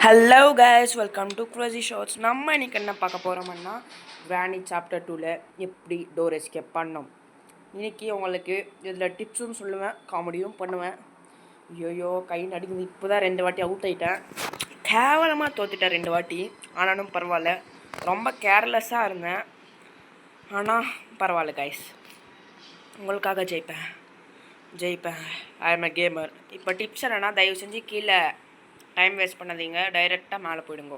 Hello guys, welcome to crazy shorts. நம்ம இன்றைக்கி என்ன பார்க்க போகிறோம்னா கிரானி சாப்டர் 2ல் எப்படி டோர் எஸ்கேப் பண்ணோம். இன்றைக்கி உங்களுக்கு இதில் டிப்ஸும் சொல்லுவேன், காமெடியும் பண்ணுவேன். ஐயோ கை நடுங்குது. இப்போ தான் 2 வாட்டி அவுட் ஆகிட்டேன். கேவலமாக தோத்துட்டேன் 2 வாட்டி. ஆனாலும் பரவாயில்ல, ரொம்ப கேர்லெஸ்ஸாக இருந்தேன். ஆனால் பரவாயில்ல கைஸ், உங்களுக்காக ஜெயிப்பேன். I am a gamer. இப்போ டிப்ஸ் என்னென்னா, தயவு செஞ்சு கீழே டைம் வேஸ்ட் பண்ணாதீங்க, டைரெக்டாக மேலே போயிடுங்க.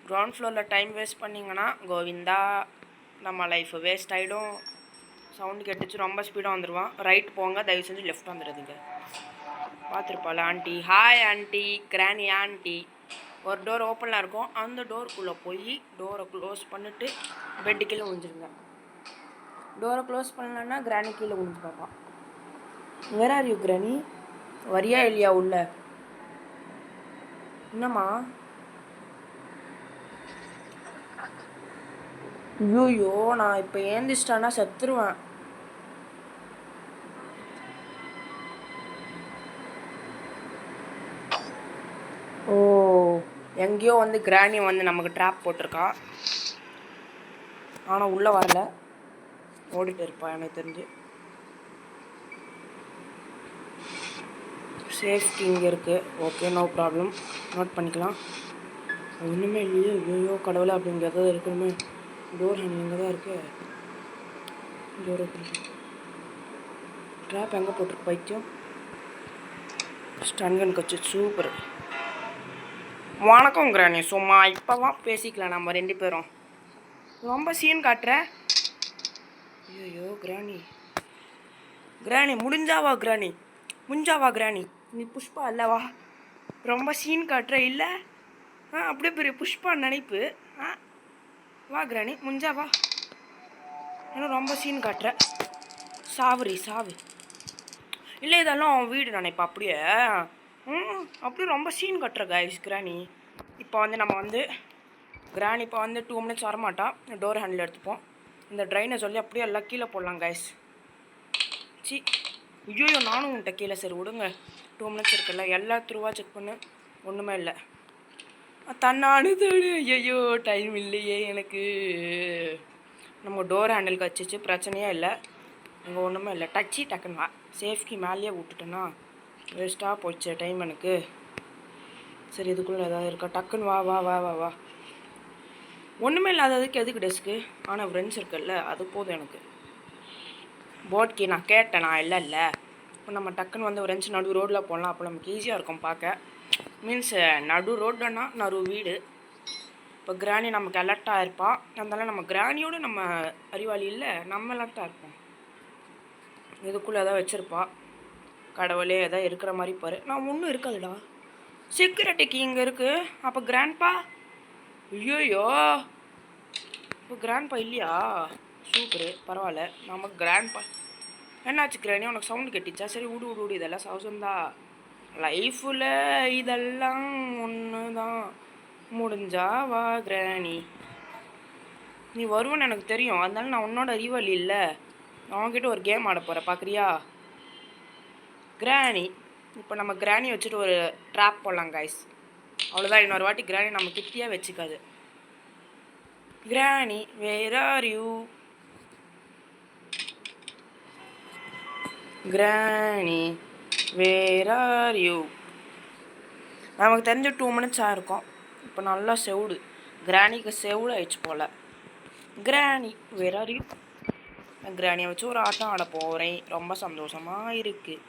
கிரவுண்ட் ஃப்ளோரில் டைம் வேஸ்ட் பண்ணிங்கன்னா கோவிந்தா, நம்ம லைஃப் வேஸ்ட் ஆகிடும். சவுண்டு கேட்டுச்சு, ரொம்ப ஸ்பீடாக வந்துடுவான். ரைட் போங்க, தயவு செஞ்சு லெஃப்ட் வந்துடுறதுங்க. பார்த்துருப்பாள் aunty. Hi aunty, granny aunty. ஒரு டோர் ஓப்பனில் இருக்கும், அந்த டோருக்குள்ளே போய் டோரை க்ளோஸ் பண்ணிவிட்டு பெட்டு கீழே விழுந்துருங்க. டோரை க்ளோஸ் பண்ணலன்னா கிரானி கீழே விழுந்து பார்ப்பான். Where are you granny? வரியா இல்லையா உள்ள? என்னம்மா? ஐயோ, நான் இப்போ ஏந்திச்சிட்டானா செத்துருவேன். ஓ, எங்கேயோ வந்து கிரானி வந்து நமக்கு ட்ராப் போட்டிருக்கா. ஆனால் உள்ளே வரல, ஓடிட்டு இருப்பா எனக்கு தெரிஞ்சு. சேஃப்டி இங்கே இருக்குது. ஓகே, நோ ப்ராப்ளம், நோட் பண்ணிக்கலாம். ஒன்றுமே இல்லையே. ஐயோ கடவுளை, அப்படிங்கிறது இருக்கணுமே. டோர் ஹேண்டில் இங்கே தான் இருக்குது. டோர் ட்ராப் எங்கே போட்டிருக்கு பைத்தியம்? ஸ்டன்கன் கட்சி சூப்பர். வணக்கம் கிரானி. சும்மா இப்போவா பேசிக்கலாம் நம்ம 2 பேரும். ரொம்ப சீன் காட்டுற. ஐயோ கிரானி முடிஞ்சாவா கிரானி, நீ புஷ்பா அல்லவா? ரொம்ப சீன் காட்டுற இல்லை? அப்படியே பெரிய புஷ்பா நினைப்பு. வா கிரானி, முடிஞ்சாவா? இன்னும் ரொம்ப சீன் காட்டுற. சாவு இல்லை, இதெல்லாம் அவன் வீடு நினைப்பா. அப்படியே அப்படியே ரொம்ப சீன் கட்டுற கைஸ் கிரானி. இப்போ வந்து நம்ம வந்து கிரானி இப்போ வந்து 2 மினிட்ஸ் வரமாட்டா. டோர் ஹேண்டில் எடுத்துப்போம். இந்த ட்ரைனை சொல்லி அப்படியே எல்லாம் கீழே போடலாம் கைஸ். ஐயோ நானும் உன்ட்ட கீழே. சரி விடுங்க, 2 மினிட்ஸ் இருக்குல்ல, எல்லா த்ரூவாக செக் பண்ணு. ஒன்றுமே இல்லை. தன்னானு தோடு. ஐயோ டைம் இல்லையே எனக்கு. நம்ம டோர் ஹேண்டில் கச்சிச்சு, பிரச்சனையே இல்லை. இங்கே ஒன்றுமே இல்லை. டக்குன்னு வா. சேஃப்டி மேலேயே விட்டுட்டேன்னா வேஸ்ட்டாக போச்சு டைம் எனக்கு. சரி, இதுக்குள்ளே ஏதாவது இருக்கா? டக்குன்னு வா வா வா வா வா. ஒன்றுமே இல்லாததுக்கு எதுக்கு டெஸ்க்கு? ஆனால் ஃப்ரெண்ட்ஸ் இருக்குல்ல, அது போதும் எனக்கு. போட்கி நான் கேட்டேன், நான் இல்லை. இப்போ நம்ம டக்குன்னு வந்து ஃப்ரெண்ட்ஸ் நடு ரோட்டில் போடலாம். அப்போ நமக்கு ஈஸியாக இருக்கும் பார்க்க. மீன்ஸ் நடு ரோடுன்னா நடு வீடு. இப்போ கிரானி நமக்கு அலர்ட்டாக இருப்பாள். அதனால நம்ம கிரானியோடு நம்ம அறிவாளி இல்லை, நம்ம அலர்ட்டாக இருப்போம். இதுக்குள்ளே எதாவது வச்சுருப்பா. கடவுளே எதாவது இருக்கிற மாதிரி பாரு. நான் ஒன்றும் இருக்காதுடா. செக்யூரிட்டிக்கு இங்கே இருக்குது. அப்போ கிராண்ட்பா? ஐயோயோ, இப்போ கிராண்ட்பா இல்லையா? சூப்பரு, பரவாயில்ல. நமக்கு கிராண்ட்பா. என்னாச்சு கிரானி, உனக்கு சவுண்டு கட்டிச்சா? சரி விடு, இதெல்லாம் சவுசந்தான். லைஃப்பில் இதெல்லாம் ஒன்று தான். முடிஞ்சா வா கிரானி. நீ வருவேன்னு எனக்கு தெரியும், அதனால நான் உன்னோட அறிவாளி இல்லை. அவன்கிட்ட ஒரு கேம் ஆட போகிறேன், பார்க்குறியா கிரானி? இப்போ நம்ம கிரானி வச்சுட்டு ஒரு ட்ராப் போடலாம் கைஸ். அவ்வளோதான். இன்னொரு வாட்டி கிரானி நம்ம கிட்டியே வச்சுக்காது. Granny where are you? Granny where are you? நமக்கு தெரிஞ்ச 2 மினிட்ஸ் ஆகிருக்கும். இப்போ நல்லா செவுடு. கிரானிக்கு செவுடு ஆயிடுச்சு போல். Granny where are you? கிரானியை வச்சு ஒரு ஆட்டம் ஆட போகிறேன். ரொம்ப சந்தோஷமாக இருக்குது.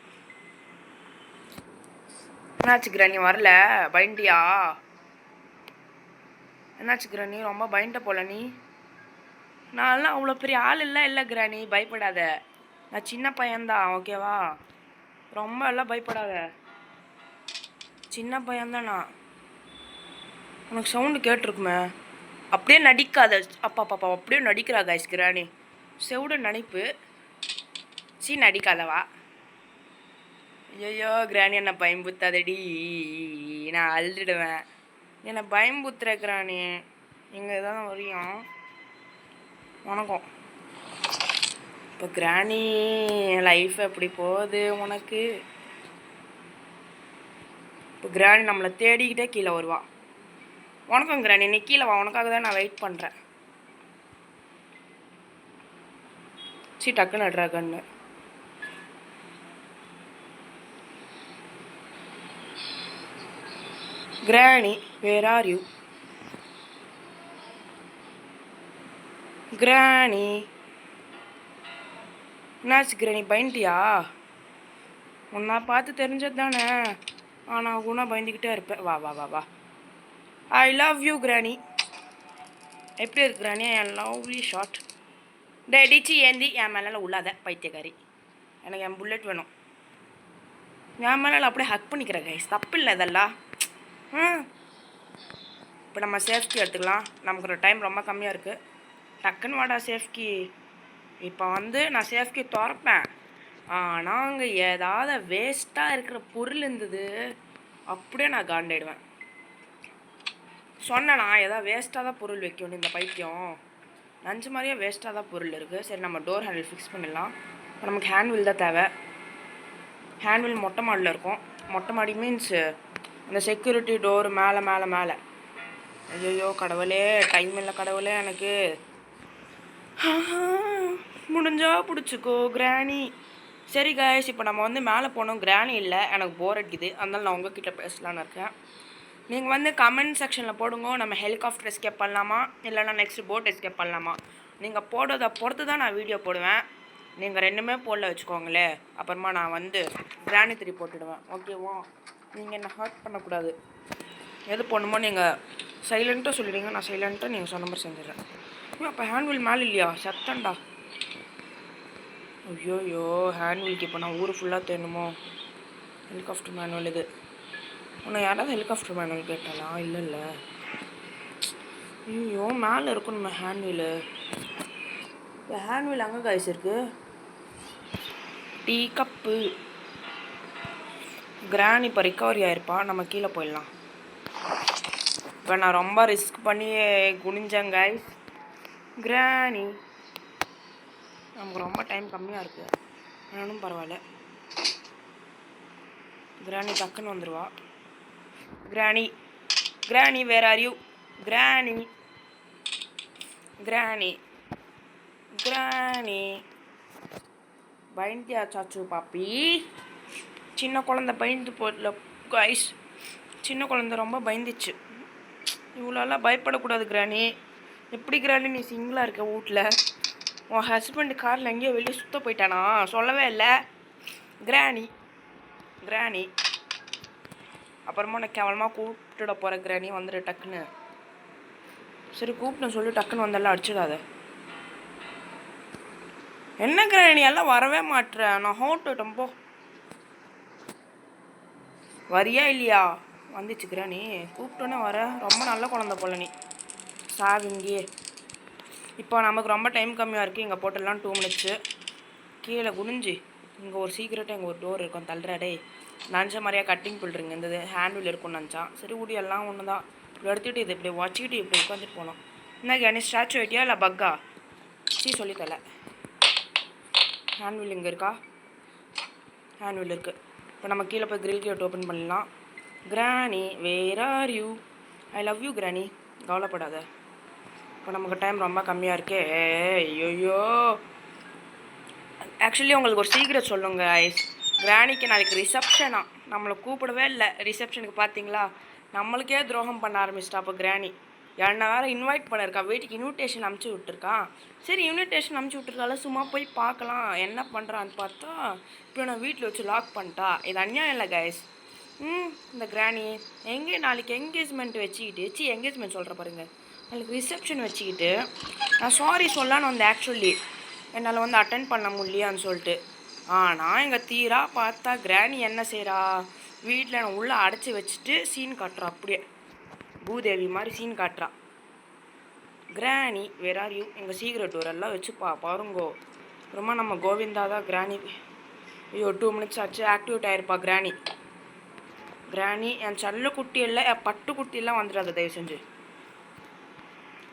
என்னாச்சு கிரானி, வரல? பயண்டியா? என்னாச்சு கிரானி, ரொம்ப பயண்ட போல நீ? நான்லாம் அவ்வளோ பெரிய ஆள் இல்லை கிரானி, பயப்படாத. நான் சின்ன பையன்தான், ஓகேவா? ரொம்ப எல்லாம் பயப்படாத, சின்ன பையன்தான் நான். உனக்கு சவுண்டு கேட்டிருக்குமே. அப்படியே நடிக்காத. அப்பா அப்படியே நடிக்கிறா கைஸ் கிரானி. செவுட நினைப்பு. நடிக்காதவா. ஐயோ கிரானி, என்னை பயம்புத்தாதடி, நான் அழுதுடுவேன். என்னை பயம்புத்துற கிரானி. இங்கே தான் வரையும். வணக்கம். இப்போ கிரானி லைஃப் எப்படி போகுது உனக்கு? இப்போ கிரானி நம்மளை தேடிக்கிட்டே கீழே வருவான். வணக்கம் கிராணி, நீ கீழே வா, உனக்காக தான் நான் வெயிட் பண்ணுறேன். டக்குன்னு நடுறா கண்ணு. கிராணி, வேர் ஆர் யூ? கிராணி, என்னாச்சு கிராணி, பயந்துட்டியா? உன்னை பார்த்து தெரிஞ்சது தானே, ஆனால் குணா பயந்துக்கிட்டே இருப்பேன். வா வா வா வா. ஐ லவ் யூ கிராணி. எப்படி இருக்கு கிராணி? என் லவ்லி ஷார்ட். டிச்சி ஏந்தி என் மேலே உள்ளாத பைத்தியக்காரி. எனக்கு என் புல்லட் வேணும். என் மேலே அப்படியே ஹக் பண்ணிக்கிறேன் கைஸ், தப்பு இல்லை இதெல்லாம். இப்போ நம்ம சேஃப்டி எடுத்துக்கலாம். நமக்கு ஒரு டைம் ரொம்ப கம்மியாக இருக்குது. டக்குன்னு வாடா சேஃப்டி. இப்போ நான் சேஃப்டி திறப்பேன். ஆனால் அங்கே ஏதாவது வேஸ்ட்டாக இருக்கிற பொருள் இருந்தது அப்படியே நான் காண்டாயிடுவேன். சொன்னேண்ணா ஏதாவது வேஸ்ட்டாக தான் பொருள் வைக்கணும். இந்த பைத்தியம் நஞ்சு மாதிரியே வேஸ்ட்டாக தான் பொருள் இருக்குது. சரி, நம்ம டோர் ஹேண்டில் ஃபிக்ஸ் பண்ணிடலாம். இப்போ நமக்கு ஹேண்ட்வில் தான் தேவை. ஹேண்ட்வில் மொட்டை மாடியில் இருக்கும். மொட்டை மாடி மீன்ஸ் அந்த செக்யூரிட்டி டோர் மேலே மேலே மேலே. ஐயோ கடவுளே, டைம் இல்லை கடவுளே எனக்கு. முடிஞ்சா பிடிச்சிக்கோ கிராணி. சரி காய்ஸ், இப்போ நம்ம மேலே போனோம். கிராணி இல்லை, எனக்கு போர் அடிக்குது. அதனால நான் உங்ககிட்ட பேசலான்னு இருக்கேன். நீங்கள் கமெண்ட் செக்ஷனில் போடுங்க. நம்ம ஹெலிகாப்டர் எஸ்கேப் பண்ணலாமா, இல்லைனா நெக்ஸ்ட் போட் எஸ்கேப் பண்ணலாமா? நீங்கள் போடுறதை பொறுத்து தான் நான் வீடியோ போடுவேன். நீங்கள் ரெண்டுமே போடல வச்சுக்கோங்களே, அப்புறமா நான் கிராணி 3 போட்டுடுவேன். ஓகேவா? நீங்கள் என்ன ஹர்ட் பண்ணக்கூடாது. எது போடணுமோ நீங்கள் சைலண்ட்டாக சொல்லிடுங்க. நான் சைலண்ட்டாக நீங்கள் சொன்ன மாதிரி செஞ்சிடறேன். அப்போ ஹேண்ட்வில் மேலே இல்லையா? சத்தண்டா. ஐயோயோ, ஹேண்ட்வில்க்கு இப்போ நான் ஊர் ஃபுல்லாக தேடணுமோ? ஹெலிகாப்டர் மேனுவல் இது. உன்னை யாராவது ஹெலிகாப்டர் மேனுவல் கேட்டாலா? இல்லை. ஐயோ, மேலே இருக்கும் நம்ம ஹேண்ட்வில். இப்போ ஹேண்ட்வில் அங்கே காய்ஸ் இருக்குது. Tea cup. கிராணி இப்போ ரிக்கவரி ஆகிருப்பா. நம்ம கீழே போயிடலாம். இப்போ நான் ரொம்ப ரிஸ்க் பண்ணி குனிஞ்சேன் கைஸ். கிராணி, நமக்கு ரொம்ப டைம் கம்மியாக இருக்குது. ஆனாலும் பரவாயில்ல. கிராணி டக்குன்னு வந்துடுவா. கிராணி வேர் ஆர் யூ? கிராணி பயந்தியா சாச்சு பாப்பி? சின்ன குழந்தை பயந்து போடல கைஸ். சின்ன குழந்தை ரொம்ப பயந்துச்சு. இவ்வளோலாம் பயப்படக்கூடாது கிராணி. எப்படி கிராணி நீ சிங்கிளாக இருக்க வீட்டில்? உன் ஹஸ்பண்ட் காரில் எங்கேயோ வெளியே சுத்த போயிட்டானா? சொல்லவே இல்லை. கிராணி அப்புறமா நான் கேவலமாக கூப்பிட்டுட போகிற கிராணி. வந்துடு டக்குன்னு. சரி, கூப்பிட்டு சொல்லி டக்குன்னு வந்தெல்லாம் அடிச்சிடாத. என்ன கிராணி எல்லாம் வரவே மாட்டுறேன். நான் ஹோட்டோட்டம் போ. வரியா இல்லையா? வந்துச்சு கிராணி. கூப்பிட்டோன்னே வர. ரொம்ப நல்ல குழந்தை போல நீ. சாவிங்கே. இப்போ நமக்கு ரொம்ப டைம் கம்மியாக இருக்குது. இங்கே போட்டுடலாம் 2 minutes. கீழே குனிஞ்சு இங்கே ஒரு சீக்கிரட்டாக இங்கே ஒரு டோர் இருக்கும். தள்ளுறாடே நினச்ச மாதிரியா கட்டிங் பில்ட்ருங்க. இந்த ஹேண்டில் இருக்கும்னு நினச்சான். சரி ஊடி எல்லாம் ஒன்று தான். இப்படி எடுத்துகிட்டு இது இப்படி வச்சுக்கிட்டு இப்படி உட்காந்துட்டு போனோம். என்ன கேணி, ஸ்டாச்சு ஆகிட்டியா இல்லை பக்கா? சொல்லித்தல. ஹேண்ட்வில் இங்கே இருக்கா? ஹேண்ட்வில் இருக்குது. இப்போ நம்ம கீழே போய் கிரில் கேட் ஓப்பன் பண்ணலாம். Granny where are you? I love you granny. கவலைப்படாத. இப்போ நமக்கு டைம் ரொம்ப கம்மியாக இருக்கே. ஐயோ, ஆக்சுவலி உங்களுக்கு ஒரு சீக்கிரம் சொல்லுங்க ஐஸ். கிராணிக்கு நாளைக்கு ரிசப்ஷனா? நம்மளை கூப்பிடவே இல்லை ரிசப்ஷனுக்கு. பார்த்தீங்களா, நம்மளுக்கே துரோகம் பண்ண ஆரம்பிச்சிட்டா. அப்போ கிராணி என்னை வேறு இன்வைட் பண்ணியிருக்கா. வீட்டுக்கு இன்விடேஷன் அனுப்பிச்சி விட்டுருக்கான். சரி, இன்விடேஷன் அனுப்பிச்சி விட்டுருக்கால, சும்மா போய் பார்க்கலாம் என்ன பண்ணுறான்னு பார்த்தா இப்போ நான் வீட்டில் வச்சு லாக் பண்ணிட்டா. இது அநியாயம் இல்லை கைஸ். இந்த கிராணி நாளைக்கு என்கேஜ்மெண்ட் வச்சுக்கிட்டு என்கேஜ்மெண்ட் சொல்கிற பாருங்க, நாளைக்கு ரிசப்ஷன் வச்சுக்கிட்டு நான் சாரி சொல்லலான்னு வந்தேன். ஆக்சுவலி என்னால் அட்டென்ட் பண்ண முடியலையான்னு சொல்லிட்டு. ஆனால் எங்கள் தீரா பார்த்தா கிராணி என்ன செய்கிறா, வீட்டில் நான் உள்ளே அடைச்சி வச்சுட்டு சீன் காட்டுறா. அப்படியே பூதேவி மாதிரி சீன் காட்டுறா. கிராணி வேர் ஆர் யூ? எங்கள் சீக்கிரம் டோர் எல்லாம் வச்சு பாருங்கோ. அப்புறமா நம்ம கோவிந்தா தான் கிராணி. ஐயோ, 2 minutes ஆச்சு. ஆக்டிவேட் ஆகிருப்பா கிராணி என் சல்ல குட்டி இல்லை, என் பட்டு குட்டியெல்லாம் வந்துடாத தயவு செஞ்சு.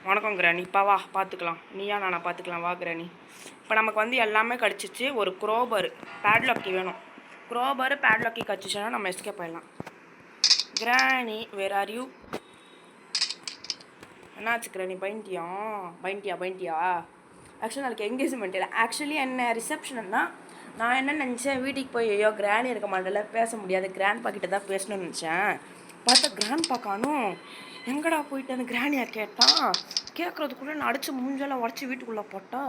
வணக்கம் கிராணி. இப்போ வா பார்த்துக்கலாம். நீயா நானா பார்த்துக்கலாம். வா கிராணி. இப்போ நமக்கு எல்லாமே கிடச்சிச்சு. ஒரு க்ரோபர் பேட்லாக்கி வேணும். க்ரோபர் பேட்லாக்கி கிடச்சிச்சுன்னா நம்ம எஸ்கேப் ஆகிடலாம். கிராணி வேர் ஆர் யூ? என்னாச்சுக்கிற நீ பைண்டியா ஆக்சுவலி நாளைக்கு என்கேஜ்மெண்ட் இல்லை. ஆக்சுவலி என்ன ரிசப்ஷன்னா நான் என்ன நினச்சேன், வீட்டுக்கு போய் ஐயோ கிராண்ட் இருக்க மாட்டேல, பேச முடியாது, கிராண்ட் பாக்கிட்ட தான் பேசணும்னு நினச்சேன். பார்த்தா கிராண்ட் பார்க்கானும். எங்கடா போயிட்டு அந்த கிராண்டியா கேட்டான். கேட்குறதுக்குள்ளே நான் அடித்து மூஞ்செல்லாம் உடச்சி வீட்டுக்குள்ளே போட்டா.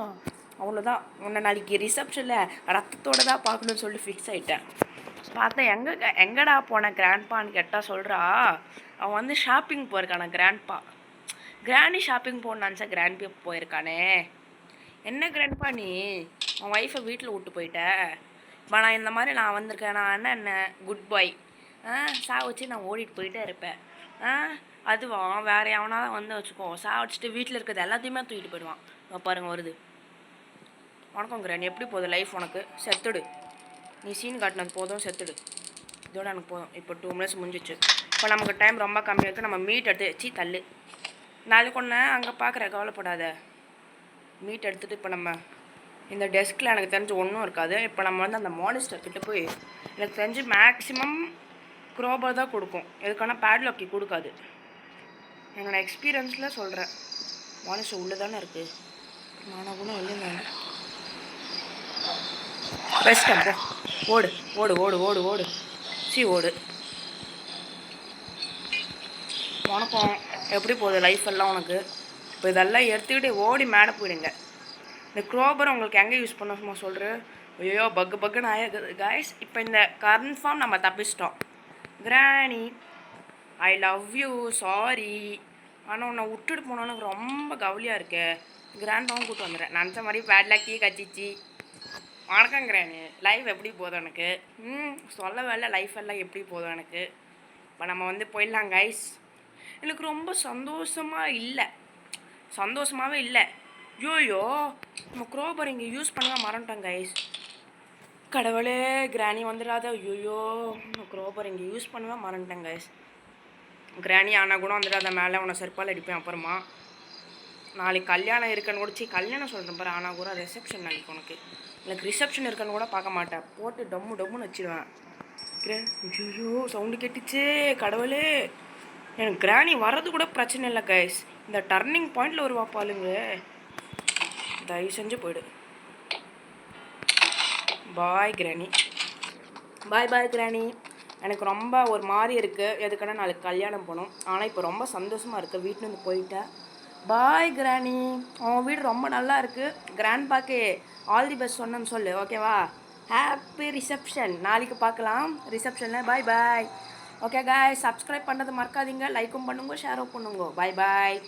அவ்வளோதான், உன்னை நாளைக்கு ரிசப்ஷனில் ரத்தத்தோடு தான் பார்க்கணுன்னு சொல்லிட்டு ஃபிக்ஸ் ஆகிட்டேன். பார்த்தா எங்கடா போனேன் கிராண்ட்பான்னு கேட்டால் சொல்கிறா அவன் வந்து ஷாப்பிங் போயிருக்கானே கிராண்ட்பா. கிராண்டி ஷாப்பிங் போகணுன்னு நினச்சா கிராண்ட்பா போயிருக்கானே. என்ன கிராண்ட்பா நீ உன் ஒய்ஃபை வீட்டில் விட்டு போயிட்ட. இப்போ நான் இந்த மாதிரி நான் வந்திருக்கேன், நான் என்ன குட் பாய் வச்சு நான் ஓடிட்டு போயிட்டே இருப்பேன். அதுவா வேறு எவனா வந்து வச்சுக்கோ, வச்சுட்டு வீட்டில் இருக்கிறது எல்லாத்தையுமே தூக்கிட்டு போயிடுவான். பாருங்க வருது. வணக்கம் கிராண்ட், எப்படி போகுது லைஃப் உனக்கு? செத்துடு, நீ சீன் காட்டினது போதும், செத்துடு. இதோட எனக்கு போதும். இப்போ 2 மினிட்ஸ் முடிஞ்சிச்சு. இப்போ நமக்கு டைம் ரொம்ப கம்மியாக இருக்குது. நம்ம மீட் எடுத்து தள்ளு, நாளைக்கு ஒன்று அங்கே பார்க்குற, கவலைப்படாத. மீட் எடுத்துகிட்டு இப்போ நம்ம இந்த டெஸ்கில் எனக்கு தெரிஞ்சு ஒன்றும் இருக்காது. இப்போ நம்ம வந்து அந்த மானிஸ்டர் கிட்டே போய் எனக்கு தெரிஞ்சு மேக்ஸிமம் க்ரோபர் தான் கொடுக்கும், எதுக்கான பேட்லாக்கி கொடுக்காது. என்னோடய எக்ஸ்பீரியன்ஸில் சொல்கிறேன். மானிஸ்டர் உள்ளே தானே இருக்குது, நானாக கூட இல்லைங்க. பெஸ்ட்டாக போ, ஓடு ஓடு ஓடு ஓடு ஓடு ஓடு. வணக்கம், எப்படி போகுது லைஃப் எல்லாம் உனக்கு? இப்போ இதெல்லாம் எடுத்துக்கிட்டு ஓடி மேலே போயிடுங்க. இந்த க்ரோபர் உங்களுக்கு எங்கே யூஸ் பண்ண சும்மா சொல்கிறேன். ஐயோ பக்குன்னு ஆயிருக்குது காய்ஸ். இப்போ இந்த கன்ஃபார்ம் நம்ம தப்பிச்சிட்டோம். கிராணி ஐ லவ் யூ, சாரி, ஆனால் உன்னை விட்டுட்டு போனோன்னு ரொம்ப கவலையாக இருக்கு. கிராண்டாவும் கூப்பிட்டு வந்துடுறேன். நினச்ச மாதிரி பேட்லாக்கி கச்சிச்சு. வணக்கம் கிராணி, லைஃப் எப்படி போதும் எனக்கு? சொல்ல வேலை, லைஃப் எல்லாம் எப்படி போதும் எனக்கு? இப்போ நம்ம வந்து போயிடலாம் கைஸ். எனக்கு ரொம்ப சந்தோஷமாகவே இல்லை. யோயோ நம்ம க்ரோபர் இங்கே யூஸ் பண்ண மறந்துட்டோம் கைஸ். கடவுளே கிராணி வந்துடாத. ஐயோ க்ரோபர் இங்கே யூஸ் பண்ணவே மறந்துட்டேன் கைஸ். கிராணி ஆனால் கூட வந்துடாத, மேலே உன்னை செருப்பால் அடிப்பேன். அப்புறமா நாளைக்கு கல்யாணம் இருக்குன்னு கூட கல்யாணம் சொல்கிறேன் பாரு. ஆனால் கூட ரிசப்ஷன் நாளைக்கு உனக்கு. எனக்கு ரிசப்ஷன் இருக்குன்னு கூட பார்க்க மாட்டேன், போட்டு டம்முன்னு வச்சிடுவேன். ஐயோ சவுண்டு கேட்டுச்சே கடவுளே. எனக்கு கிராணி வர்றது கூட பிரச்சனை இல்லை கைஸ். இந்த டர்னிங் பாயிண்டில் ஒரு வாப்பாளுங்க, தயவு செஞ்சு போயிடு. பாய் கிராணி, பாய் கிராணி. எனக்கு ரொம்ப ஒரு மாதிரி இருக்குது, எதுக்குன்னா நாளைக்கு கல்யாணம் போகணும். ஆனால் இப்போ ரொம்ப சந்தோஷமாக இருக்குது, வீட்டிலேருந்து போயிட்டேன். பாய் கிராணி, உன் வீடு ரொம்ப நல்லா இருக்குது. கிராண்ட்பாக்கு ஆல் தி பெஸ்ட் சொன்னேன்னு சொல்லு, ஓகேவா? ஹாப்பி ரிசப்ஷன், நாளைக்கு பார்க்கலாம் ரிசப்ஷனில். பாய். ஓகே காய், சப்ஸ்கிரைப் பண்ணுறது மறக்காதீங்க, லைக்கும் பண்ணுங்க, ஷேரும் பண்ணுங்க. பாய்.